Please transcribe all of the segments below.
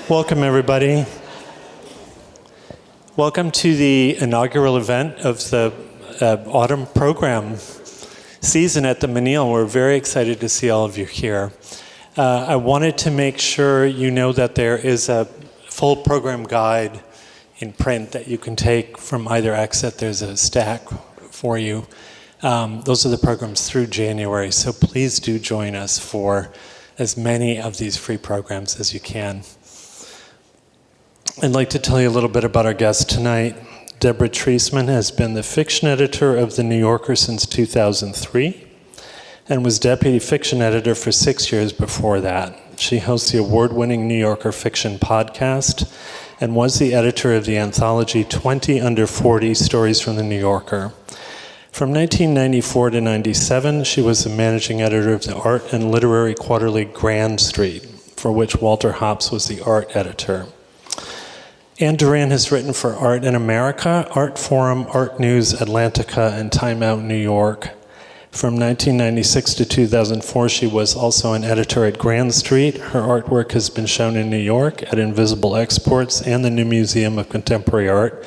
Welcome, everybody. Welcome to the inaugural event of the autumn program season at the Menil. We're very excited to see all of you here. I wanted to make sure you know that there is a full program guide in print that you can take from either exit. There's a stack for you. Those are the programs through January, so please do join us for as many of these free programs as you can. I'd like to tell you a little bit about our guest tonight. Deborah Treisman has been the fiction editor of The New Yorker since 2003 and was deputy fiction editor for 6 years before that. She hosts the award-winning New Yorker fiction podcast and was the editor of the anthology 20 Under 40 Stories from The New Yorker. From 1994 to 97, she was the managing editor of the art and literary quarterly Grand Street, for which Walter Hopps was the art editor. Ann Doran has written for Art in America, Art Forum, Art News, Atlantica, and Time Out New York. From 1996 to 2004, she was also an editor at Grand Street. Her artwork has been shown in New York at Invisible Exports and the New Museum of Contemporary Art,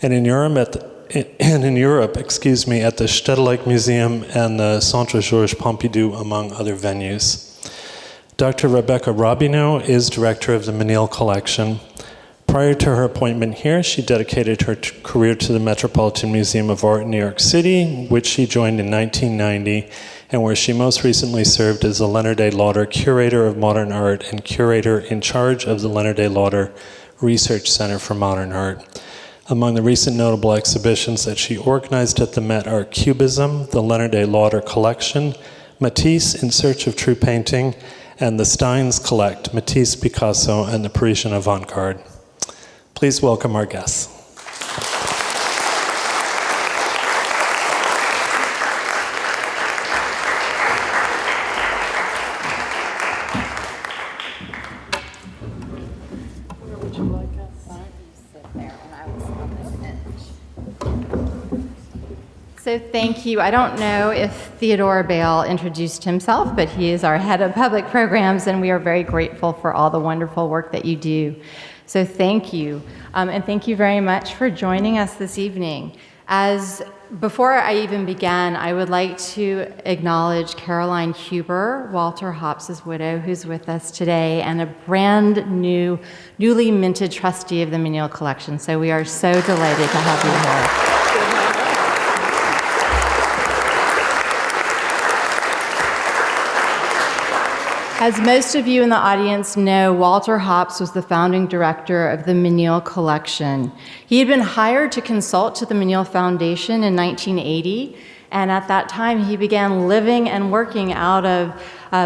and in Europe at the Stedelijk Museum and the Centre Georges Pompidou, among other venues. Dr. Rebecca Rabinow is director of the Menil collection. Prior to her appointment here, she dedicated her career to the Metropolitan Museum of Art in New York City, which she joined in 1990, and where she most recently served as the Leonard A. Lauder Curator of Modern Art and Curator in charge of the Leonard A. Lauder Research Center for Modern Art. Among the recent notable exhibitions that she organized at the Met are Cubism, the Leonard A. Lauder Collection, Matisse in Search of True Painting, and the Steins Collect, Matisse, Picasso, and the Parisian Avant-Garde. Please welcome our guests. Where would you like us? Why don't you sit there and I will sit on this bench. So thank you. I don't know if Theodore Bale introduced himself, but he is our head of public programs, and we are very grateful for all the wonderful work that you do. So thank you, and thank you very much for joining us this evening. Before I even begin, I would like to acknowledge Caroline Huber, Walter Hopps' widow, who's with us today, and a newly minted trustee of the Menil collection. So we are so delighted to have you here. As most of you in the audience know, Walter Hopps was the founding director of the Menil collection. He had been hired to consult to the Menil Foundation in 1980, and at that time he began living and working out of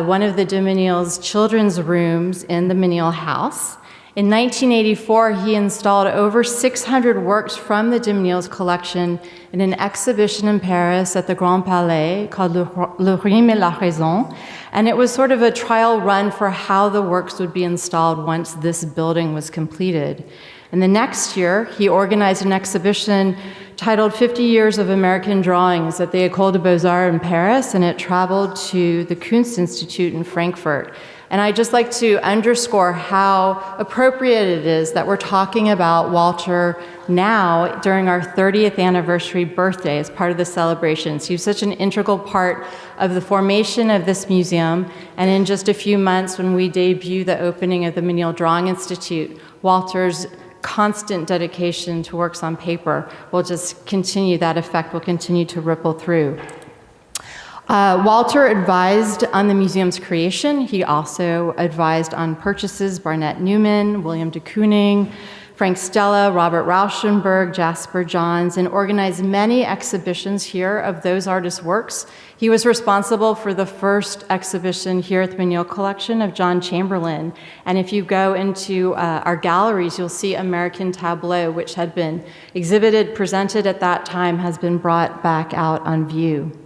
one of the de Menil's children's rooms in the Menil house. In 1984, he installed over 600 works from the de Menil's collection in an exhibition in Paris at the Grand Palais called Le Rime et la Raison, and it was sort of a trial run for how the works would be installed once this building was completed. And the next year, he organized an exhibition titled 50 Years of American Drawings at the École des Beaux-Arts in Paris, and it traveled to the Kunstinstitut in Frankfurt. And I'd just like to underscore how appropriate it is that we're talking about Walter now during our 30th anniversary birthday as part of the celebrations. He was such an integral part of the formation of this museum, and in just a few months when we debut the opening of the Menil Drawing Institute, Walter's constant dedication to works on paper will just continue, that effect will continue to ripple through. Walter advised on the museum's creation. He also advised on purchases, Barnett Newman, William de Kooning, Frank Stella, Robert Rauschenberg, Jasper Johns, and organized many exhibitions here of those artists' works. He was responsible for the first exhibition here at the Menil collection of John Chamberlain. And if you go into our galleries, you'll see American Tableau, which had been exhibited, presented at that time, has been brought back out on view.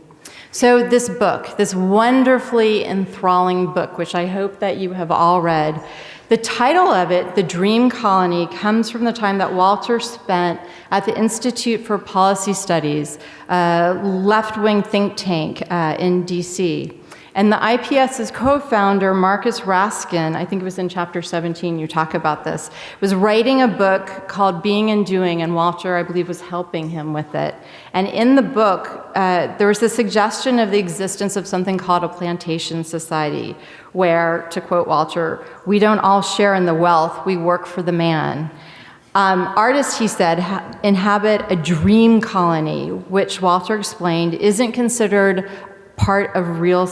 So this book, this wonderfully enthralling book, which I hope that you have all read, the title of it, The Dream Colony, comes from the time that Walter spent at the Institute for Policy Studies, a left-wing think tank in DC. And the IPS's co-founder, Marcus Raskin, I think it was in chapter 17, you talk about this, was writing a book called Being and Doing, and Walter, I believe, was helping him with it. And in the book, there was a suggestion of the existence of something called a plantation society, where, to quote Walter, we don't all share in the wealth, we work for the man. Artists, he said, inhabit a dream colony, which Walter explained isn't considered part of a real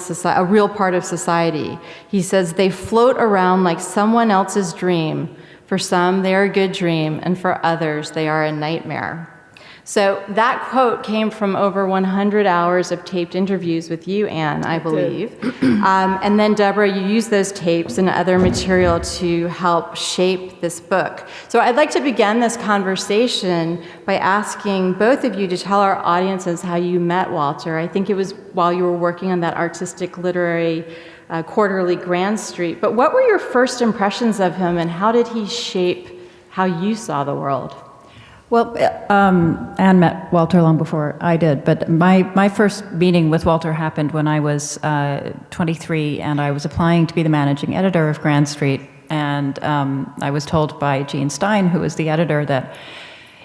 part of society. He says they float around like someone else's dream. For some, they are a good dream, and for others, they are a nightmare. So that quote came from over 100 hours of taped interviews with you, Anne, I believe. And then, Deborah, you used those tapes and other material to help shape this book. So I'd like to begin this conversation by asking both of you to tell our audiences how you met Walter. I think it was while you were working on that artistic literary quarterly Grand Street. But what were your first impressions of him, and how did he shape how you saw the world? Well, Anne met Walter long before I did, but my first meeting with Walter happened when I was 23, and I was applying to be the managing editor of Grand Street, and I was told by Gene Stein, who was the editor, that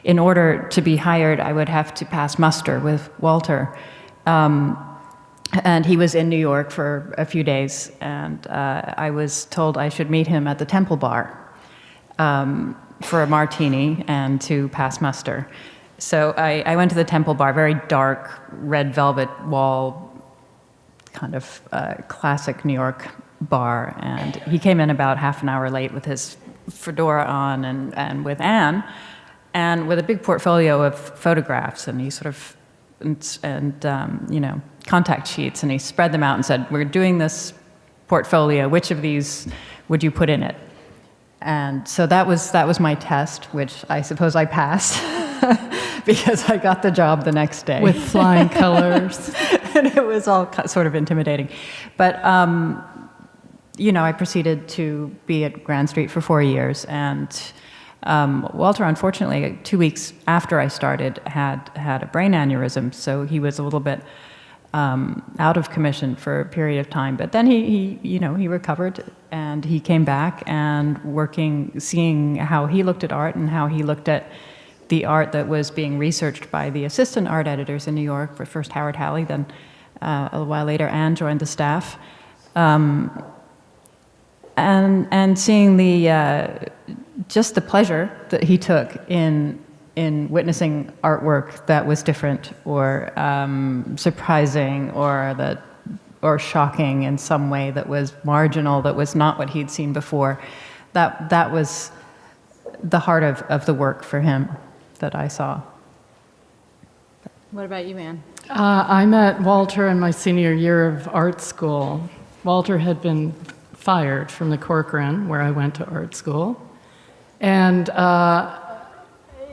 in order to be hired, I would have to pass muster with Walter. And he was in New York for a few days, and I was told I should meet him at the Temple Bar for a martini and to pass muster. So I went to the Temple Bar, very dark, red velvet wall, kind of classic New York bar, and he came in about half an hour late with his fedora on and with Anne, and with a big portfolio of photographs, and he sort of, contact sheets, and he spread them out and said, "We're doing this portfolio, which of these would you put in it?" And so that was my test, which I suppose I passed because I got the job the next day. With flying colors. And it was all sort of intimidating. But, I proceeded to be at Grand Street for 4 years. And Walter, unfortunately, 2 weeks after I started, had a brain aneurysm. So he was a little bit out of commission for a period of time, but then he recovered, and he came back and seeing how he looked at art and how he looked at the art that was being researched by the assistant art editors in New York. For first Howard Halley, then a while later Anne joined the staff, and seeing just the pleasure that he took in witnessing artwork that was different or surprising or shocking in some way, that was marginal, that was not what he'd seen before. That was the heart of the work for him that I saw. What about you, Anne? I met Walter in my senior year of art school. Walter had been fired from the Corcoran, where I went to art school. And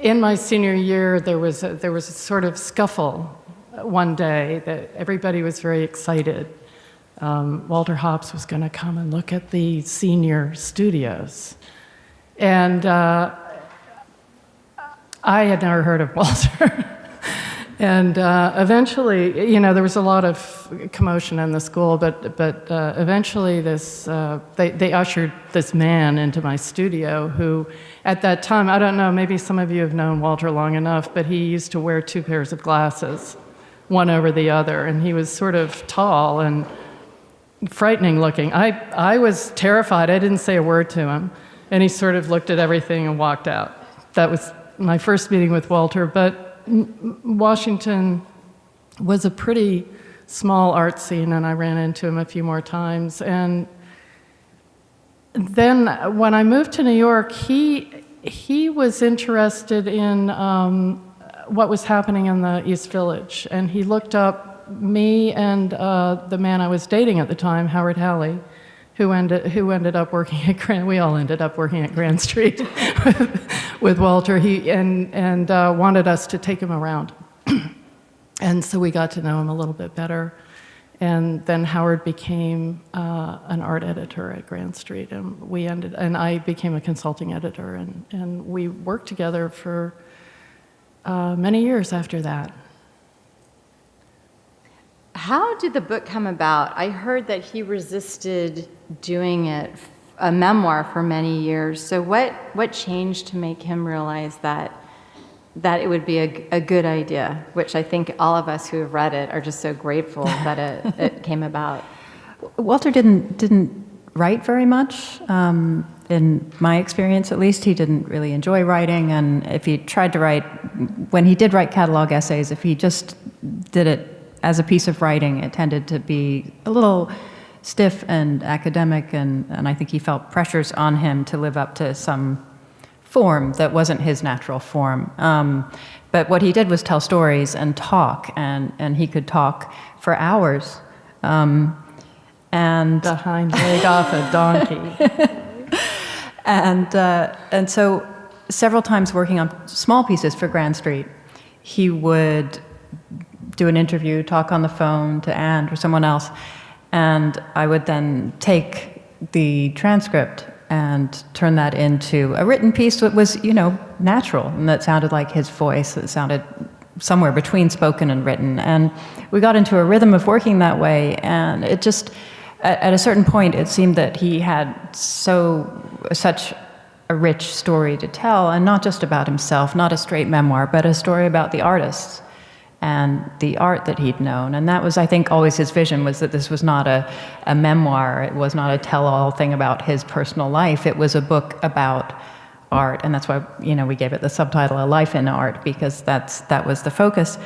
in my senior year, there was a sort of scuffle one day that everybody was very excited. Walter Hopps was going to come and look at the senior studios. And I had never heard of Walter. And eventually, there was a lot of commotion in the school, but eventually they ushered this man into my studio who, at that time, I don't know, maybe some of you have known Walter long enough, but he used to wear 2 pairs of glasses, one over the other, and he was sort of tall and frightening looking. I was terrified. I didn't say a word to him, and he sort of looked at everything and walked out. That was my first meeting with Walter, but Washington was a pretty small art scene, and I ran into him a few more times. And then when I moved to New York, he was interested in what was happening in the East Village, and he looked up me and the man I was dating at the time, Howard Halley, who ended up working at Grand. We all ended up working at Grand Street with Walter. He wanted us to take him around, and so we got to know him a little bit better. And then Howard became an art editor at Grand Street, and I became a consulting editor, and we worked together for many years after that. How did the book come about? I heard that he resisted doing it, a memoir, for many years. So what changed to make him realize that it would be a good idea, which I think all of us who have read it are just so grateful that it came about? Walter didn't write very much. In my experience, at least, he didn't really enjoy writing. And if he tried to write, when he did write catalog essays, if he just did it as a piece of writing, it tended to be a little stiff and academic. And I think he felt pressures on him to live up to some form that wasn't his natural form. But what he did was tell stories and talk, and he could talk for hours. And The hind leg off a donkey. And so several times working on small pieces for Grand Street, he would do an interview, talk on the phone to Anne or someone else, and I would then take the transcript and turn that into a written piece that was, natural, and that sounded like his voice, that sounded somewhere between spoken and written. And we got into a rhythm of working that way, and it just, at a certain point, it seemed that he had such a rich story to tell, and not just about himself, not a straight memoir, but a story about the artists and the art that he'd known. And that was, I think, always his vision, was that this was not a memoir, it was not a tell-all thing about his personal life, it was a book about art. And that's why, we gave it the subtitle, A Life in Art, because that was the focus.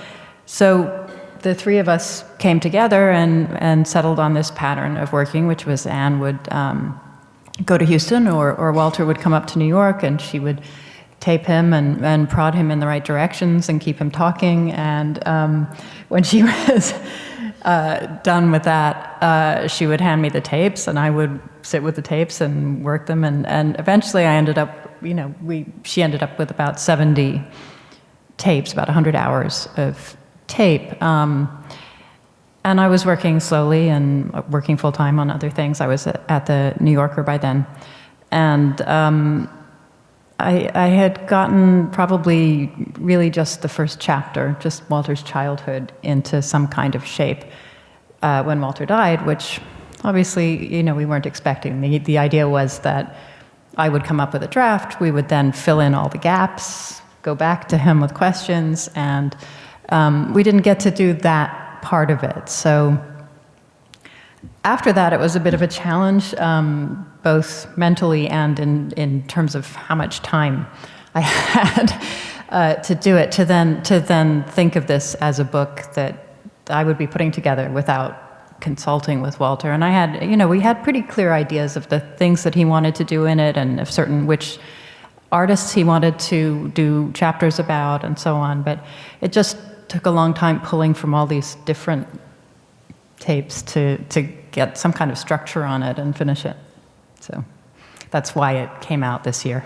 So the three of us came together and settled on this pattern of working, which was Anne would go to Houston, or Walter would come up to New York, and she would tape him and prod him in the right directions and keep him talking. And when she was done with that, she would hand me the tapes, and I would sit with the tapes and work them. And eventually I ended up, she ended up with about 70 tapes, about 100 hours of tape. And I was working slowly and working full-time on other things. I was at the New Yorker by then. And I had gotten probably really just the first chapter, just Walter's childhood, into some kind of shape when Walter died, which obviously, we weren't expecting. The idea was that I would come up with a draft, we would then fill in all the gaps, go back to him with questions, and we didn't get to do that part of it. So after that, it was a bit of a challenge, both mentally and in terms of how much time I had to do it, to then think of this as a book that I would be putting together without consulting with Walter. And I had, we had pretty clear ideas of the things that he wanted to do in it, and of which artists he wanted to do chapters about, and so on. But it just took a long time pulling from all these different tapes to get some kind of structure on it and finish it. So that's why it came out this year.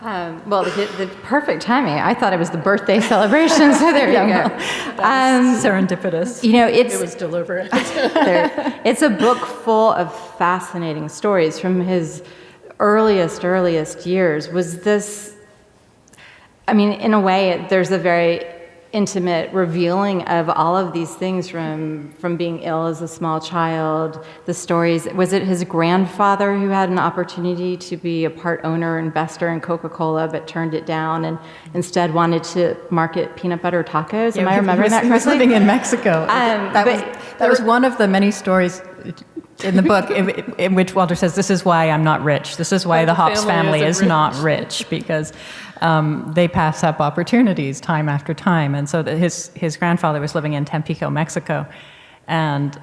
Well, the perfect timing. I thought it was the birthday celebration, so there you go. Serendipitous. It was deliberate. It's a book full of fascinating stories from his earliest years. Was this, in a way, there's a very intimate revealing of all of these things from being ill as a small child, the stories. Was it his grandfather who had an opportunity to be a part owner, investor in Coca-Cola, but turned it down and instead wanted to market peanut butter tacos? Am I remembering that correctly? He was living in Mexico. That was one of the many stories in the book in which Walter says, this is why I'm not rich. This is why the Hops family is not rich, because they pass up opportunities time after time. And so his grandfather was living in Tampico, Mexico, and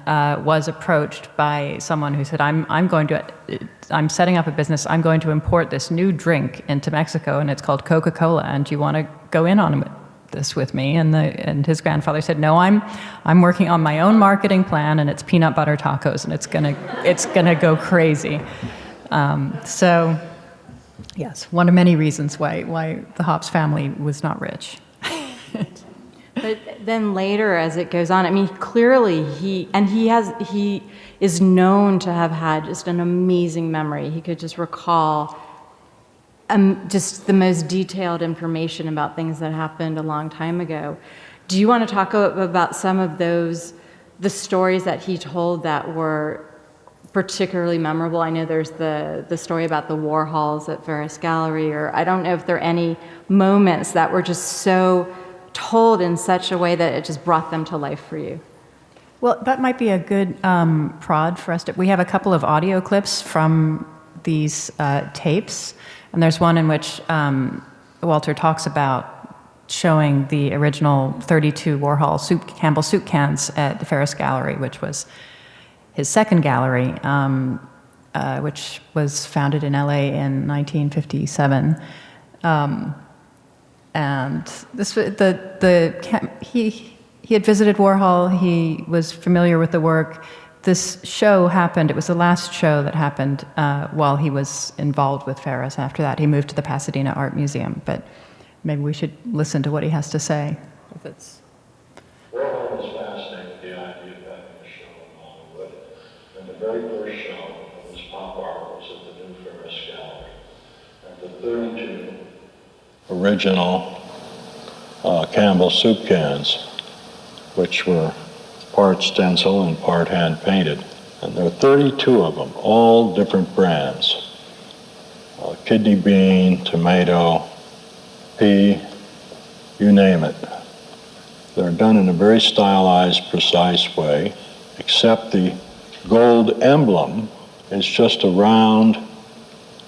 was approached by someone who said, I'm setting up a business. I'm going to import this new drink into Mexico, and it's called Coca-Cola. And do you want to go in on this with me? And his grandfather said, no, I'm working on my own marketing plan, and it's peanut butter tacos, and it's gonna go crazy. So yes, one of many reasons why the Hops family was not rich. But then later, as it goes on, clearly he is known to have had just an amazing memory. He could just recall just the most detailed information about things that happened a long time ago. Do you want to talk about some of those, the stories that he told that were particularly memorable? I know there's the story about the Warhols at Ferris Gallery, or I don't know if there are any moments that were just so told in such a way that it just brought them to life for you. Well, that might be a good prod for us. We have a couple of audio clips from these tapes, and there's one in which Walter talks about showing the original 32 Warhol Campbell soup cans at the Ferris Gallery, which was his second gallery, which was founded in LA in 1957. And this he had visited Warhol. He was familiar with the work. This show happened. It was the last show that happened while he was involved with Ferris. After that, he moved to the Pasadena Art Museum. But maybe we should listen to what he has to say. If it's Warhol was fascinated with the idea of having a show in Hollywood. And the very first show of his pop art was at the new Ferris Gallery. And the 32 original Campbell soup cans, which were part stencil and part hand painted. And there were 32 of them, all different brands. Kidney bean, tomato, pea, you name it. They're done in a very stylized, precise way, except the gold emblem is just a round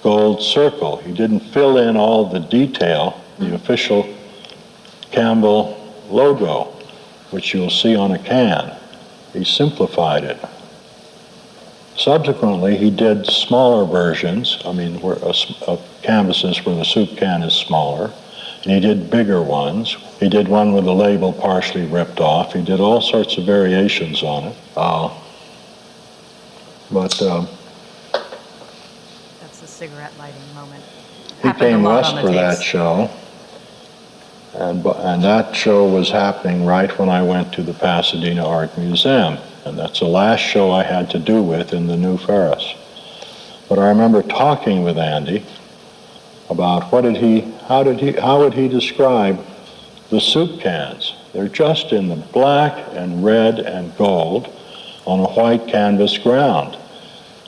gold circle. He didn't fill in all the detail, the official Campbell logo, which you'll see on a can. He simplified it. Subsequently, he did smaller versions, of canvases where the soup can is smaller, and he did bigger ones. He did one with the label partially ripped off. He did all sorts of variations on it. That's the cigarette lighting moment. He came west for that show, and that show was happening right when I went to the Pasadena Art Museum, and that's the last show I had to do with in the new Ferris. But I remember talking with Andy about how would he describe the soup cans. They're just in the black and red and gold on a white canvas ground,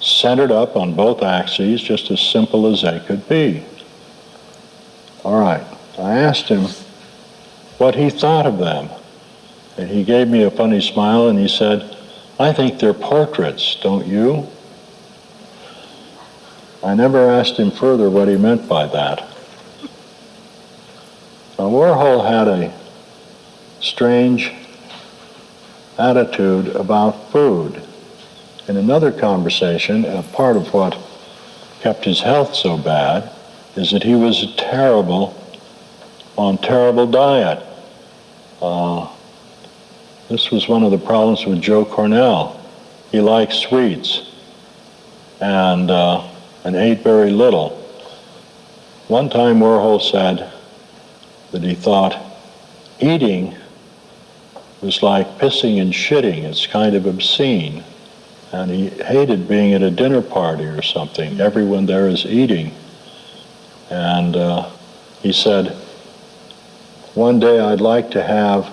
centered up on both axes, just as simple as they could be. All right, I asked him what he thought of them, and he gave me a funny smile and he said, "I think they're portraits, don't you?" I never asked him further what he meant by that. Now, Warhol had a strange attitude about food. In another conversation, a part of what kept his health so bad is that he was on terrible diet. This was one of the problems with Joe Cornell. He liked sweets and ate very little. One time Warhol said that he thought eating was like pissing and shitting. It's kind of obscene. And he hated being at a dinner party or something. Everyone there is eating. And he said, "One day I'd like to have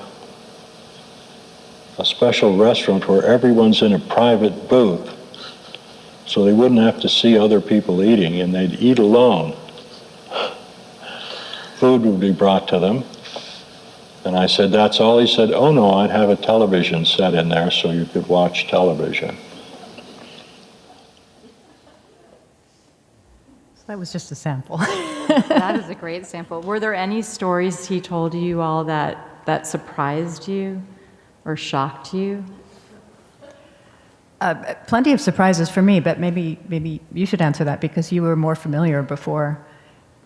a special restaurant where everyone's in a private booth so they wouldn't have to see other people eating, and they'd eat alone. Food would be brought to them." And I said, "That's all?" He said, "Oh no, I'd have a television set in there so you could watch television." That was just a sample. That is a great sample. Were there any stories he told you all that surprised you or shocked you? Plenty of surprises for me, but maybe you should answer that because you were more familiar before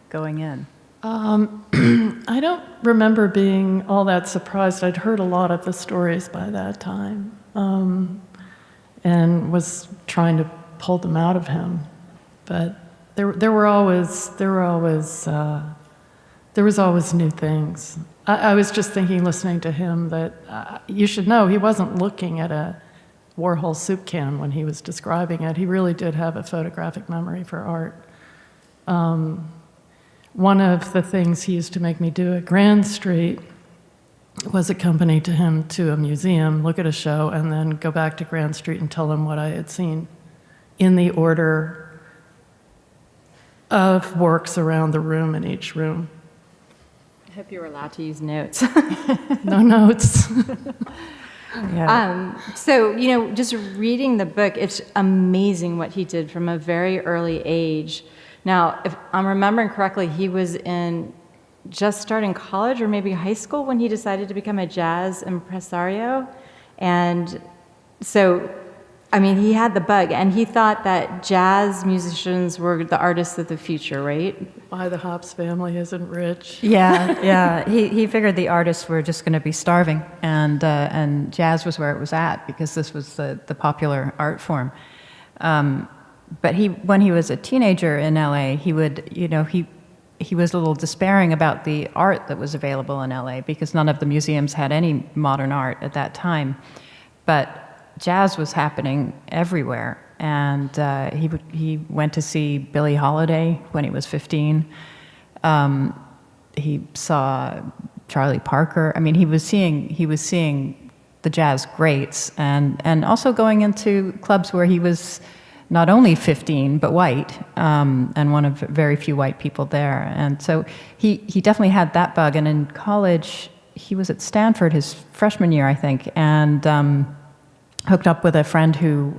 going in. I don't remember being all that surprised. I'd heard a lot of the stories by that time, and was trying to pull them out of him. But there was always new things. I was just thinking, listening to him, that you should know he wasn't looking at a Warhol soup can when he was describing it. He really did have a photographic memory for art. One of the things he used to make me do at Grand Street was accompanied to him to a museum, look at a show, and then go back to Grand Street and tell them what I had seen in the order of works around the room in each room. I hope you were allowed to use notes. No notes. Yeah. So, just reading the book, it's amazing what he did from a very early age. Now, if I'm remembering correctly, he was just starting college or maybe high school when he decided to become a jazz impresario. And so, he had the bug, and he thought that jazz musicians were the artists of the future, right? Why the Hops family isn't rich. Yeah. He figured the artists were just going to be starving, and jazz was where it was at because this was the popular art form. But when he was a teenager in LA, he would, he was a little despairing about the art that was available in LA because none of the museums had any modern art at that time. But jazz was happening everywhere, and he went to see Billie Holiday when he was 15. He saw Charlie Parker. He was seeing the jazz greats, and also going into clubs where he was not only 15 but white, and one of very few white people there. And so he definitely had that bug. And in college, he was at Stanford his freshman year, I think, and hooked up with a friend who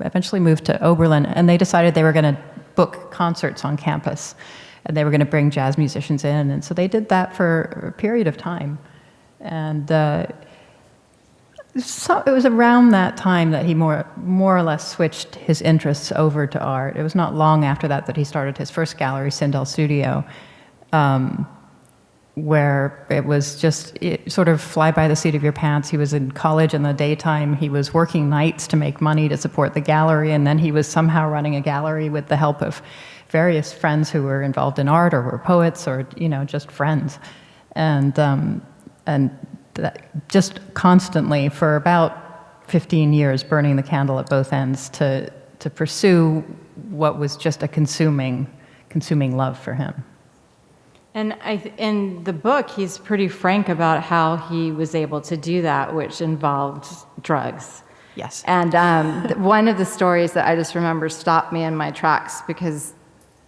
eventually moved to Oberlin, and they decided they were going to book concerts on campus, and they were going to bring jazz musicians in, and so they did that for a period of time. And so it was around that time that he more or less switched his interests over to art. It was not long after that he started his first gallery, Sindel Studio, where it was just sort of fly by the seat of your pants. He was in college in the daytime. He was working nights to make money to support the gallery, and then he was somehow running a gallery with the help of various friends who were involved in art or were poets or just friends, and that just constantly for about 15 years burning the candle at both ends to pursue what was just a consuming love for him. And in the book, he's pretty frank about how he was able to do that, which involved drugs. Yes. And one of the stories that I just remember stopped me in my tracks because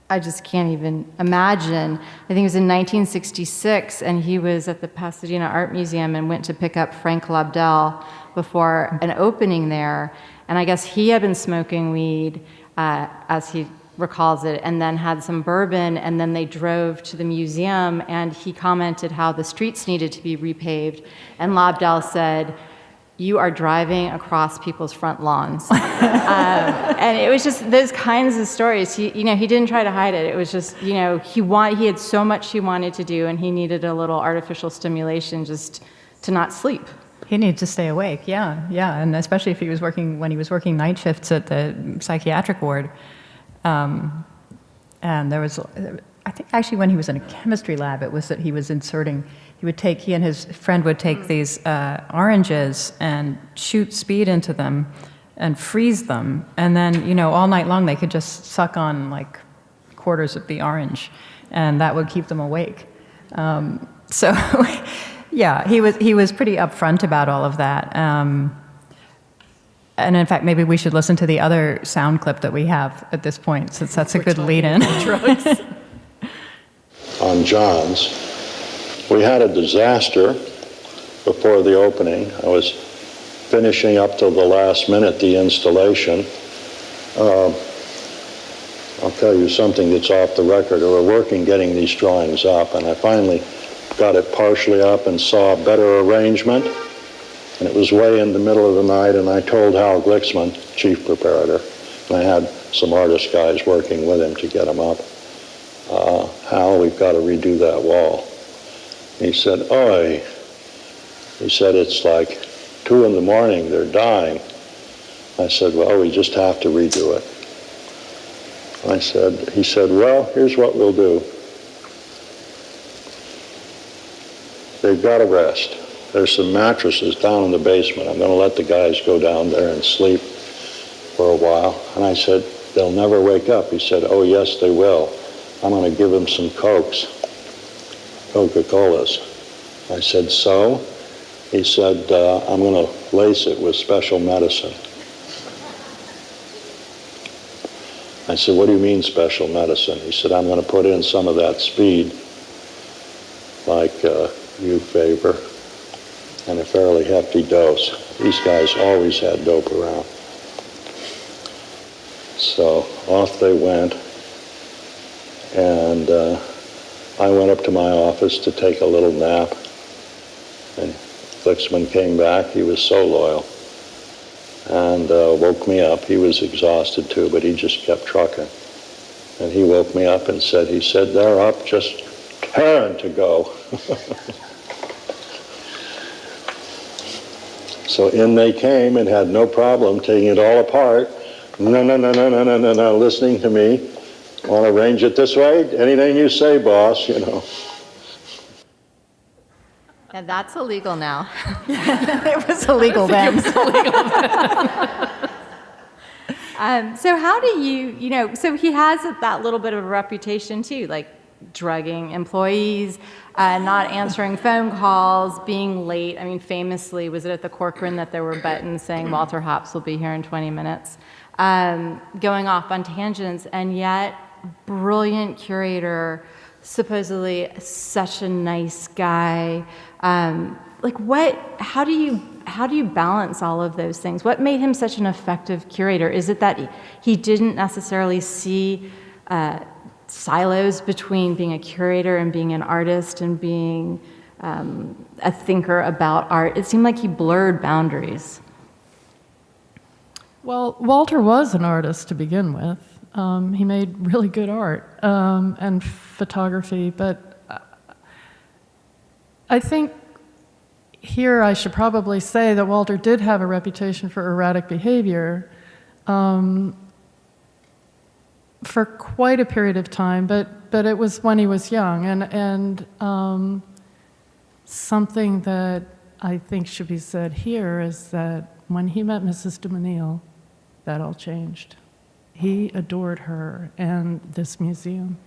I just can't even imagine. I think it was in 1966, and he was at the Pasadena Art Museum and went to pick up Frank Lobdell before an opening there. And I guess he had been smoking weed, as he recalls it, and then had some bourbon, and then they drove to the museum, and he commented how the streets needed to be repaved, and Lobdell said, "You are driving across people's front lawns." And it was just those kinds of stories. He didn't try to hide it. It was just, he had so much he wanted to do, and he needed a little artificial stimulation just to not sleep. He needed to stay awake, yeah, and especially if when he was working night shifts at the psychiatric ward. And there was, I think actually when he was in a chemistry lab, it was that he was inserting, he and his friend would take these oranges and shoot speed into them and freeze them. And then, all night long they could just suck on like quarters of the orange, and that would keep them awake. So yeah, he was pretty upfront about all of that. And in fact, maybe we should listen to the other sound clip that we have at this point, since that's a good lead-in. On John's, we had a disaster before the opening. I was finishing up till the last minute the installation. I'll tell you something that's off the record. We were working getting these drawings up, and I finally got it partially up and saw a better arrangement. And it was way in the middle of the night, and I told Hal Glicksman, chief preparator, and I had some artist guys working with him to get them up. Hal, we've got to redo that wall. He said, "Oi." He said, "It's like 2 in the morning, they're dying." I said, "Well, we just have to redo it." He said, "Well, here's what we'll do. They've got to rest. There's some mattresses down in the basement. I'm going to let the guys go down there and sleep for a while." And I said, "They'll never wake up." He said, "Oh, yes, they will. I'm going to give them some Cokes, Coca-Colas." I said, so? He said, I'm going to lace it with special medicine. I said, what do you mean special medicine? He said, I'm going to put in some of that speed, like you favor, and a fairly hefty dose. These guys always had dope around. So off they went, and I went up to my office to take a little nap, and Treisman came back. He was so loyal, and woke me up. He was exhausted too, but he just kept trucking. And he woke me up and said, they're up, just tearing to go. So in they came and had no problem taking it all apart. No, listening to me. Want to arrange it this way? Anything you say, boss, you know. And that's illegal now. It was illegal then. So how do you, so he has that little bit of a reputation too, like drugging employees, not answering phone calls, being late. I mean, famously, was it at the Corcoran that there were buttons saying Walter Hopps will be here in 20 minutes? Going off on tangents, and yet brilliant curator, supposedly such a nice guy. How do you balance all of those things? What made him such an effective curator? Is it that he didn't necessarily see silos between being a curator and being an artist and being a thinker about art? It seemed like he blurred boundaries. Well, Walter was an artist to begin with. He made really good art and photography, but I think here I should probably say that Walter did have a reputation for erratic behavior for quite a period of time, but it was when he was young, and something that I think should be said here is that when he met Mrs. de Menil, that all changed. He adored her and this museum.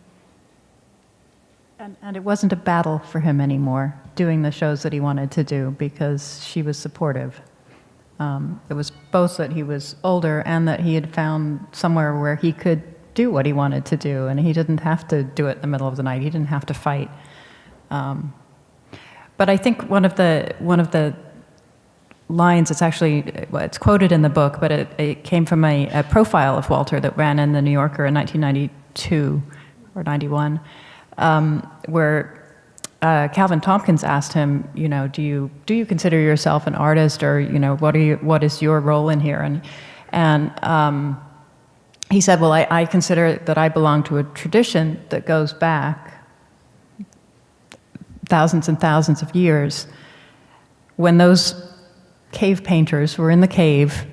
And it wasn't a battle for him anymore, doing the shows that he wanted to do, because she was supportive. It was both that he was older and that he had found somewhere where he could do what he wanted to do, and he didn't have to do it in the middle of the night. He didn't have to fight. But I think one of the lines, it's quoted in the book, but it came from a profile of Walter that ran in the New Yorker in 1992 or 91, where Calvin Tompkins asked him, do you consider yourself an artist, or what is your role in here? And he said, well, I consider that I belong to a tradition that goes back thousands and thousands of years. When those cave painters were in the cave,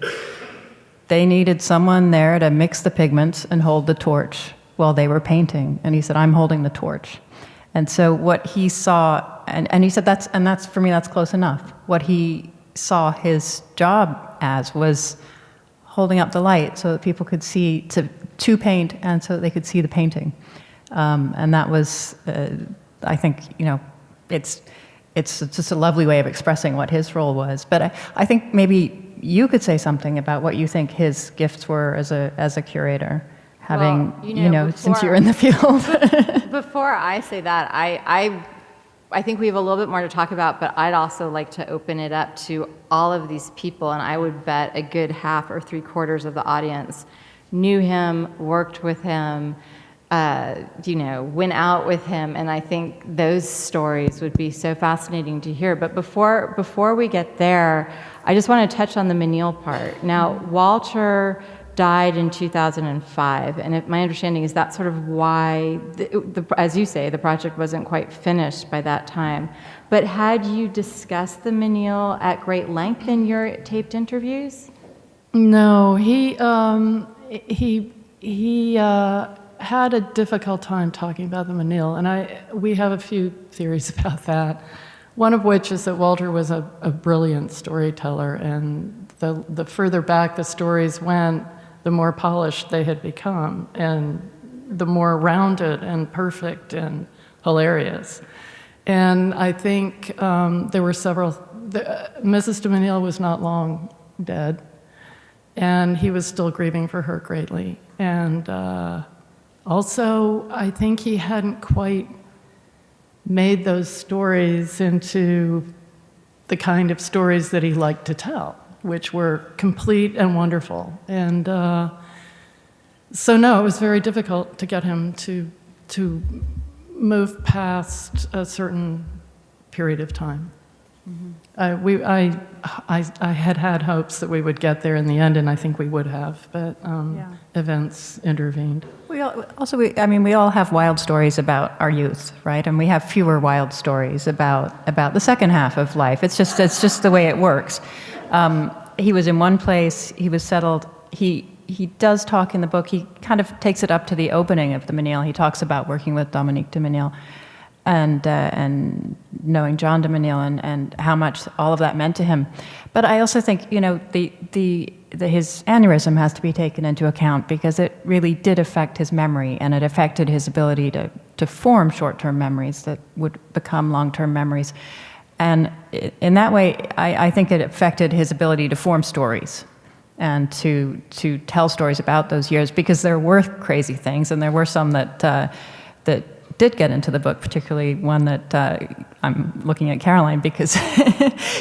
they needed someone there to mix the pigments and hold the torch while they were painting. And he said, I'm holding the torch. And so what he saw, and he said, that's for me, that's close enough. What he saw his job as was holding up the light so that people could see, to paint, and so that they could see the painting. And that was, I think, it's just a lovely way of expressing what his role was. But I think maybe you could say something about what you think his gifts were as a curator, having, since you're in the field. Before I say that, I think we have a little bit more to talk about, but I'd also like to open it up to all of these people, and I would bet a good half or 3/4 of the audience knew him, worked with him, went out with him, and I think those stories would be so fascinating to hear. But before we get there, I just want to touch on the Menil part. Now, Walter died in 2005, and my understanding is that's sort of why, as you say, the project wasn't quite finished by that time. But had you discussed the Menil at great length in your taped interviews? No, he had a difficult time talking about the Menil, and we have a few theories about that. One of which is that Walter was a brilliant storyteller, and the further back the stories went, the more polished they had become, and the more rounded and perfect and hilarious. And I think there were several. Mrs. de Menil was not long dead, and he was still grieving for her greatly. And also, I think he hadn't quite made those stories into the kind of stories that he liked to tell, which were complete and wonderful. And so no, it was very difficult to get him to move past a certain period of time. Mm-hmm. I had hopes that we would get there in the end, and I think we would have, but events intervened. We all have wild stories about our youth, right? And we have fewer wild stories about the second half of life. It's just the way it works. He was in one place. He was settled. He does talk in the book. He kind of takes it up to the opening of the Menil. He talks about working with Dominique de Menil and knowing John de Menil and how much all of that meant to him. But I also think, his aneurysm has to be taken into account because it really did affect his memory, and it affected his ability to form short-term memories that would become long-term memories. And in that way, I think it affected his ability to form stories and to tell stories about those years, because there were crazy things, and there were some that did get into the book, particularly one that I'm looking at Caroline because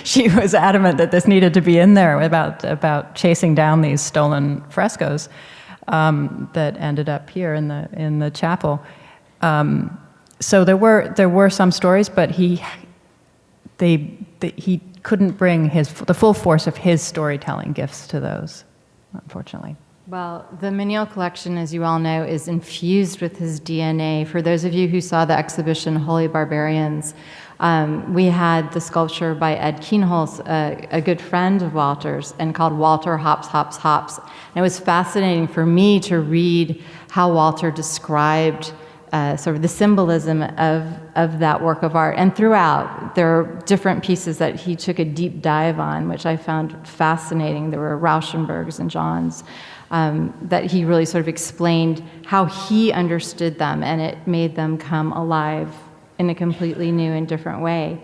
she was adamant that this needed to be in there about chasing down these stolen frescoes that ended up here in the chapel. So there were some stories, but he couldn't bring the full force of his storytelling gifts to those, unfortunately. Well, the Menil collection, as you all know, is infused with his DNA. For those of you who saw the exhibition Holy Barbarians, we had the sculpture by Ed Kienholz, a good friend of Walter's, and called Walter Hops, Hops, Hops. And it was fascinating for me to read how Walter described sort of the symbolism of that work of art. And throughout, there are different pieces that he took a deep dive on, which I found fascinating. There were Rauschenberg's and John's. That he really sort of explained how he understood them, and it made them come alive in a completely new and different way.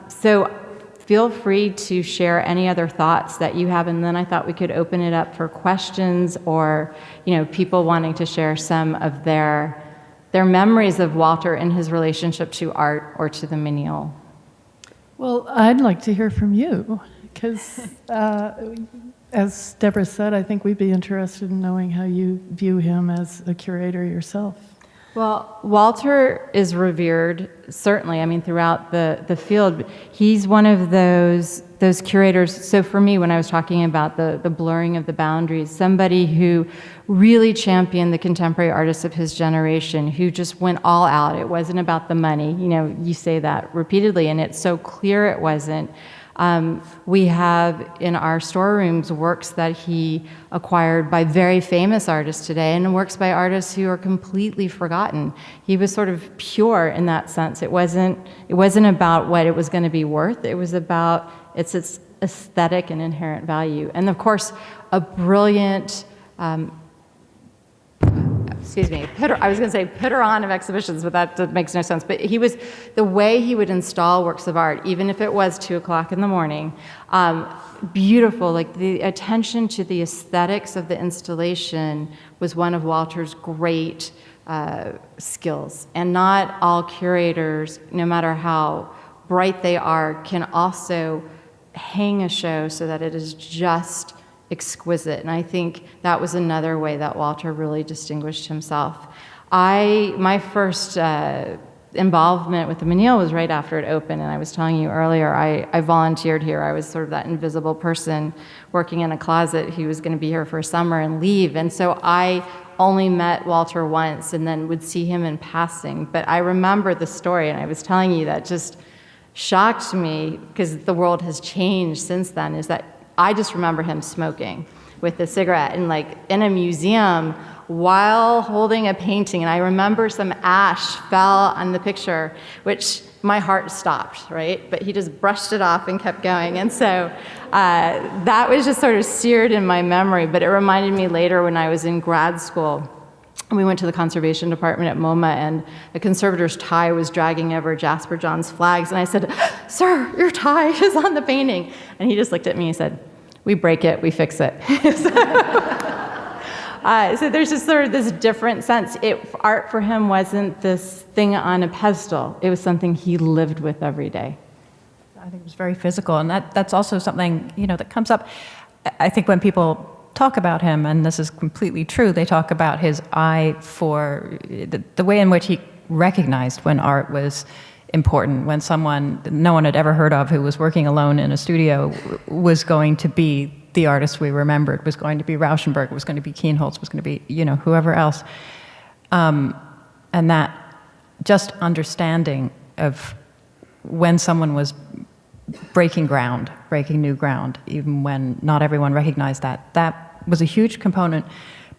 So feel free to share any other thoughts that you have, and then I thought we could open it up for questions or people wanting to share some of their memories of Walter and his relationship to art or to the Menil. Well, I'd like to hear from you, because as Deborah said, I think we'd be interested in knowing how you view him as a curator yourself. Well, Walter is revered, certainly, throughout the field. He's one of those curators. So for me, when I was talking about the blurring of the boundaries, somebody who really championed the contemporary artists of his generation, who just went all out. It wasn't about the money. You say that repeatedly, and it's so clear it wasn't. We have in our storerooms works that he acquired by very famous artists today, and works by artists who are completely forgotten. He was sort of pure in that sense. It wasn't about what it was going to be worth. It was about its aesthetic and inherent value. And of course, a brilliant I was going to say putter on of exhibitions, but that makes no sense. But the way he would install works of art, even if it was 2:00 in the morning, beautiful, like the attention to the aesthetics of the installation was one of Walter's great skills. And not all curators, no matter how bright they are, can also hang a show so that it is just exquisite. And I think that was another way that Walter really distinguished himself. My first involvement with the Menil was right after it opened, and I was telling you earlier, I volunteered here. I was sort of that invisible person working in a closet who was going to be here for a summer and leave. And so I only met Walter once and then would see him in passing. But I remember the story, and I was telling you that just shocked me, because the world has changed since then, is that I just remember him smoking with a cigarette and in a museum while holding a painting. And I remember some ash fell on the picture, which my heart stopped, right? But he just brushed it off and kept going. And so that was just sort of seared in my memory. But it reminded me later when I was in grad school we went to the conservation department at MoMA, and a conservator's tie was dragging over Jasper John's flags. And I said, "Sir, your tie is on the painting." And he just looked at me and said, "We break it, we fix it." So there's just sort of this different sense. Art for him wasn't this thing on a pedestal. It was something he lived with every day. I think it was very physical, and that's also something, that comes up. I think when people talk about him, and this is completely true, they talk about his eye for the way in which he recognized when art was important, when someone no one had ever heard of who was working alone in a studio was going to be the artist we remembered, was going to be Rauschenberg, was going to be Kienholz, was going to be, whoever else. And that just understanding of when someone was breaking new ground, even when not everyone recognized that was a huge component.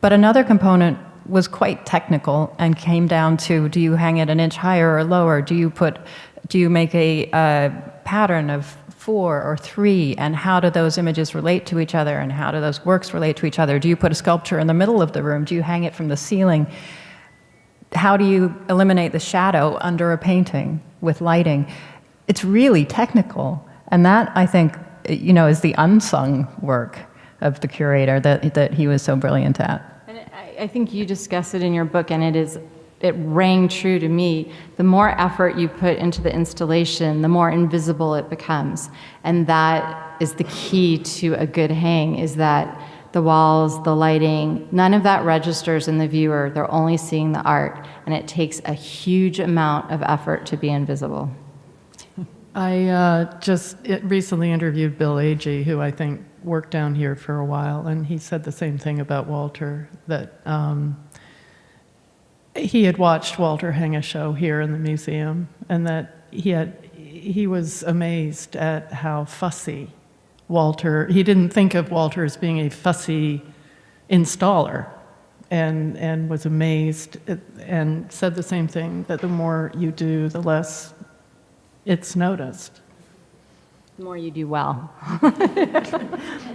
But another component was quite technical and came down to, do you hang it an inch higher or lower? Do you make a pattern of 4 or 3, and how do those images relate to each other, and how do those works relate to each other? Do you put a sculpture in the middle of the room? Do you hang it from the ceiling? How do you eliminate the shadow under a painting with lighting? It's really technical, and that, I think, is the unsung work of the curator that he was so brilliant at. And I think you discuss it in your book, and it rang true to me. The more effort you put into the installation, the more invisible it becomes. And that is the key to a good hang, is that the walls, the lighting, none of that registers in the viewer. They're only seeing the art, and it takes a huge amount of effort to be invisible. I recently interviewed Bill Agee, who I think worked down here for a while, and he said the same thing about Walter, that he had watched Walter hang a show here in the museum, and that he was amazed at how fussy he didn't think of Walter as being a fussy installer, and was amazed and said the same thing, that the more you do, the less it's noticed. The more you do well.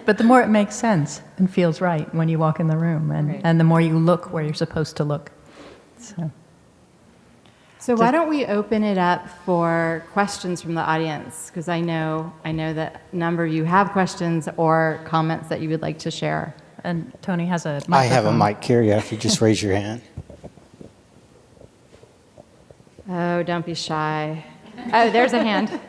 But the more it makes sense and feels right when you walk in the room, and the more you look where you're supposed to look. So why don't we open it up for questions from the audience? Because I know that a number of you have questions or comments that you would like to share. And Tony has a microphone. I have a mic here, yeah, if you just raise your hand. Oh, don't be shy. Oh, there's a hand.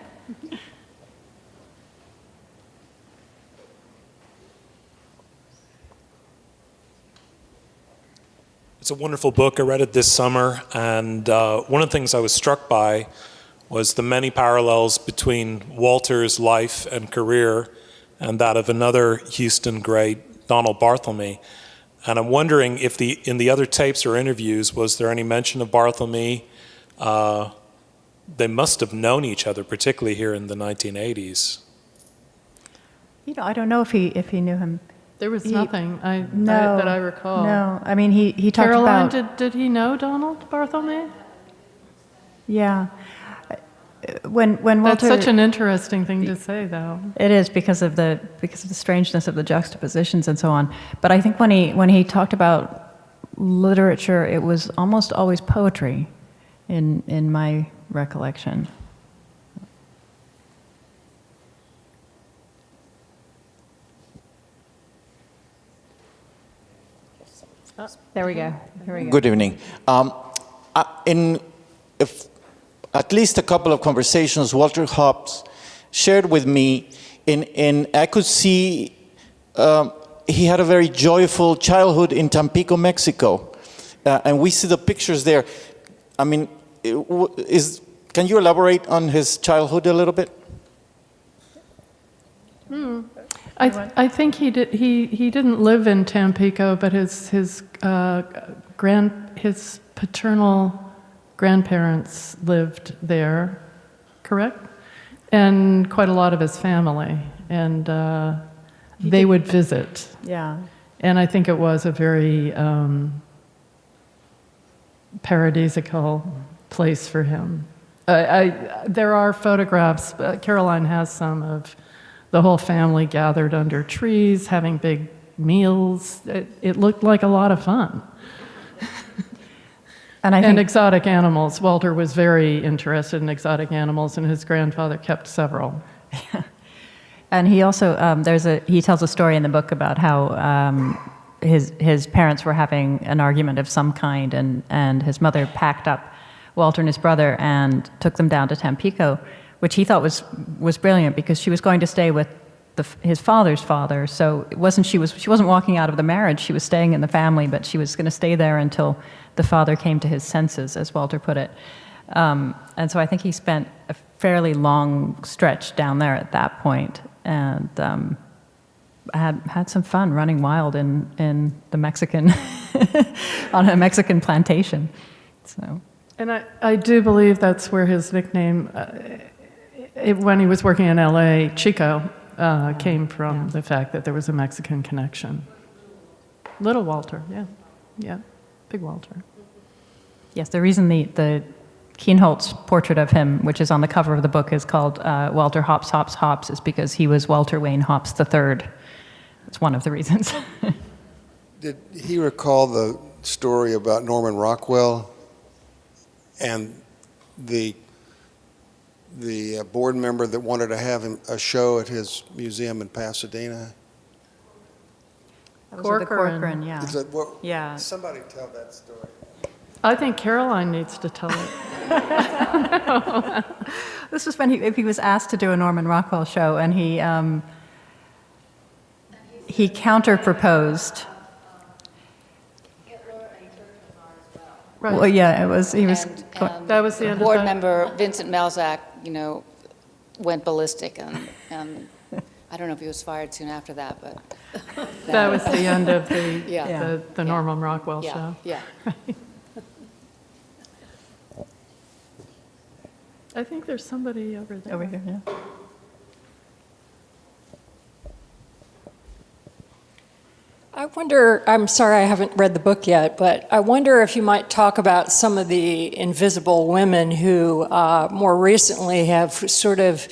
It's a wonderful book. I read it this summer, and one of the things I was struck by was the many parallels between Walter's life and career and that of another Houston great, Donald Barthelme. And I'm wondering if in the other tapes or interviews, was there any mention of Barthelme? They must have known each other, particularly here in the 1980s. I don't know if he knew him. There was nothing that I recall. No, I mean, he talked Caroline, about... did he know Donald Barthelme? Yeah. When Walter... That's such an interesting thing to say, though. It is, because of the strangeness of the juxtapositions and so on. But I think when he talked about literature, it was almost always poetry in my recollection. There we go. Here we go. Good evening. At least a couple of conversations Walter Hobbs shared with me, and I could see he had a very joyful childhood in Tampico, Mexico. And we see the pictures there. I mean, can you elaborate on his childhood a little bit? I think he did. He didn't live in Tampico, but his paternal grandparents lived there, correct? And quite a lot of his family, and they would visit. Yeah. And I think it was a very paradisical place for him. There are photographs. Caroline has some of the whole family gathered under trees, having big meals. It looked like a lot of fun. And I And think exotic animals. Walter was very interested in exotic animals, and his grandfather kept several. And he also he tells a story in the book about how his parents were having an argument of some kind, and his mother packed up Walter and his brother and took them down to Tampico, which he thought was brilliant because she was going to stay with his father's father. So she wasn't walking out of the marriage. She was staying in the family, but she was going to stay there until the father came to his senses, as Walter put it. And so I think he spent a fairly long stretch down there at that point, and had some fun running wild in the Mexican on a Mexican plantation. So. And I do believe that's where his nickname, when he was working in L.A., Chico, came from the fact that there was a Mexican connection. Little Walter, yeah, Big Walter. Yes, the reason the Kienholz portrait of him, which is on the cover of the book, is called Walter Hops, Hops, Hops, is because he was Walter Wayne Hops III. That's one of the reasons. Did he recall the story about Norman Rockwell and the board member that wanted to have a show at his museum in Pasadena? That was the Corcoran, yeah. Is that what, Yeah. Somebody tell that story. I think Caroline needs to tell it. This was when he was asked to do a Norman Rockwell show, and he counter-proposed. Right. Well, yeah, it was. He was. That was the end of board that. member Vincent Malzak, went ballistic, and I don't know if he was fired soon after that, but That was the end of the Yeah. the Norman Rockwell yeah, show. yeah. I think there's somebody over there. Over here, yeah. I wonder, I'm sorry I haven't read the book yet, but I wonder if you might talk about some of the invisible women who more recently have sort of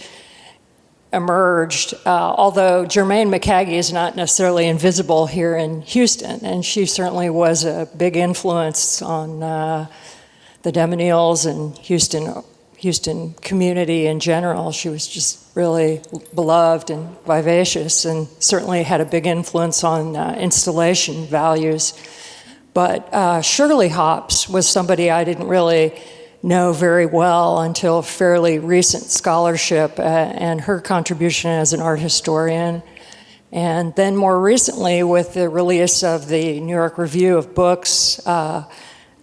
emerged, although Germaine McCaggy is not necessarily invisible here in Houston, and she certainly was a big influence on the Menils and Houston community in general. She was just really beloved and vivacious, and certainly had a big influence on installation values. But Shirley Hops was somebody I didn't really know very well until fairly recent scholarship and her contribution as an art historian. And then more recently, with the release of the New York Review of Books,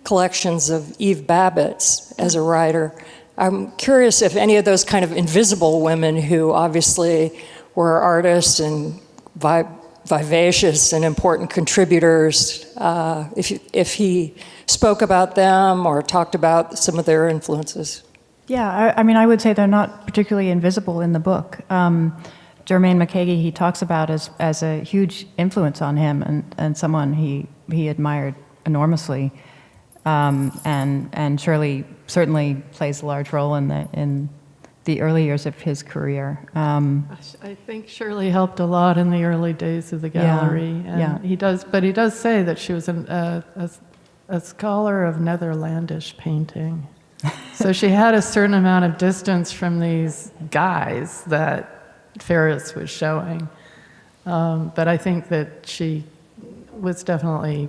collections of Eve Babbitt's as a writer. I'm curious if any of those kind of invisible women who obviously were artists and vivacious and important contributors, if he spoke about them or talked about some of their influences. Yeah, I mean, I would say they're not particularly invisible in the book. Germaine McCagey, he talks about as a huge influence on him and someone he admired enormously. And Shirley certainly plays a large role in the early years of his career. I think Shirley helped a lot in the early days of the gallery. And he does say that she was a scholar of Netherlandish painting. So she had a certain amount of distance from these guys that Ferris was showing. But I think that she was definitely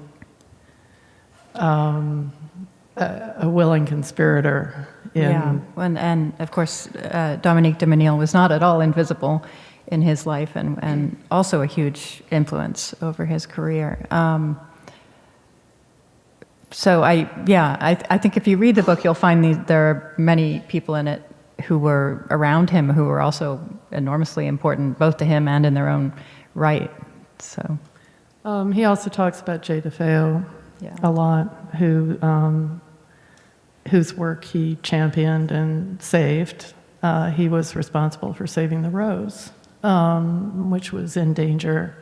a willing conspirator. And of course, Dominique de Menil was not at all invisible in his life, and also a huge influence over his career. So I think if you read the book, you'll find there are many people in it who were around him who were also enormously important, both to him and in their own right. So he also talks about Jay DeFeo a lot, whose work he championed and saved. He was responsible for saving the rose, which was in danger.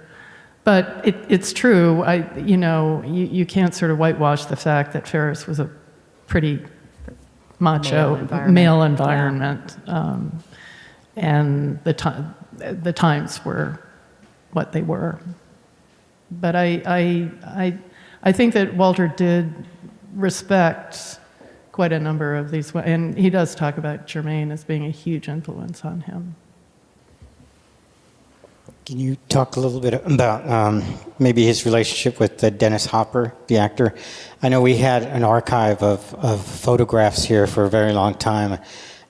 But it's true. You can't sort of whitewash the fact that Ferris was a pretty macho male environment, and the times were what they were. But I think that Walter did respect quite a number of these, and he does talk about Germaine as being a huge influence on him. Can you talk a little bit about maybe his relationship with Dennis Hopper, the actor? I know we had an archive of photographs here for a very long time.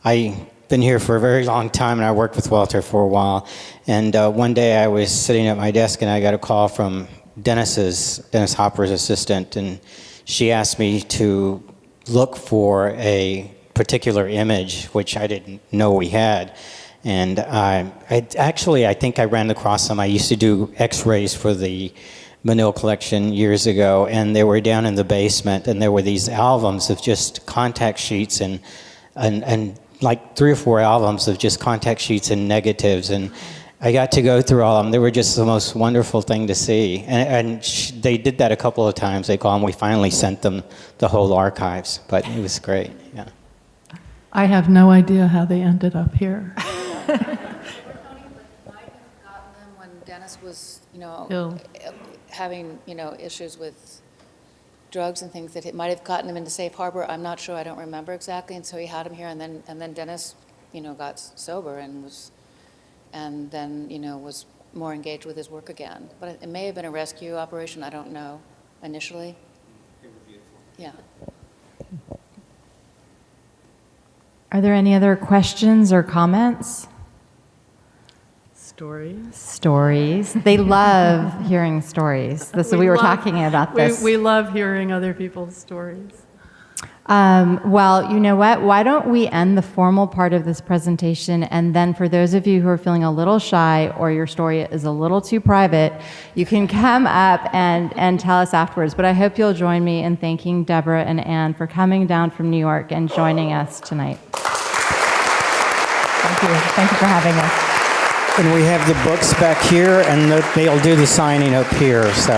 I've been here for a very long time, and I worked with Walter for a while. And one day I was sitting at my desk, and I got a call from Dennis Hopper's assistant, and she asked me to look for a particular image, which I didn't know we had. And I think I ran across them. I used to do x-rays for the Menil collection years ago, and they were down in the basement, and there were these albums of just contact sheets and like 3 or 4 albums of just contact sheets and negatives, and I got to go through all of them. They were just the most wonderful thing to see. And they did that a couple of times. They called them. We finally sent them the whole archives, but it was great. Yeah. I have no idea how they ended up here. When Dennis was, Ill. having, issues with drugs and things, that it might have gotten him into safe harbor. I'm not sure. I don't remember exactly. And so he had him here, and then Dennis, got sober and was more engaged with his work again. But it may have been a rescue operation. I don't know. Initially. Yeah. Are there any other questions or comments? Stories. They love hearing stories. We were talking about this. We love hearing other people's stories. Well, you know what? Why don't we end the formal part of this presentation, and then for those of you who are feeling a little shy or your story is a little too private, you can come up and tell us afterwards. But I hope you'll join me in thanking Deborah and Anne for coming down from New York and joining us tonight. Thank you. Thank you for having us. And we have the books back here, and they'll do the signing up here, so.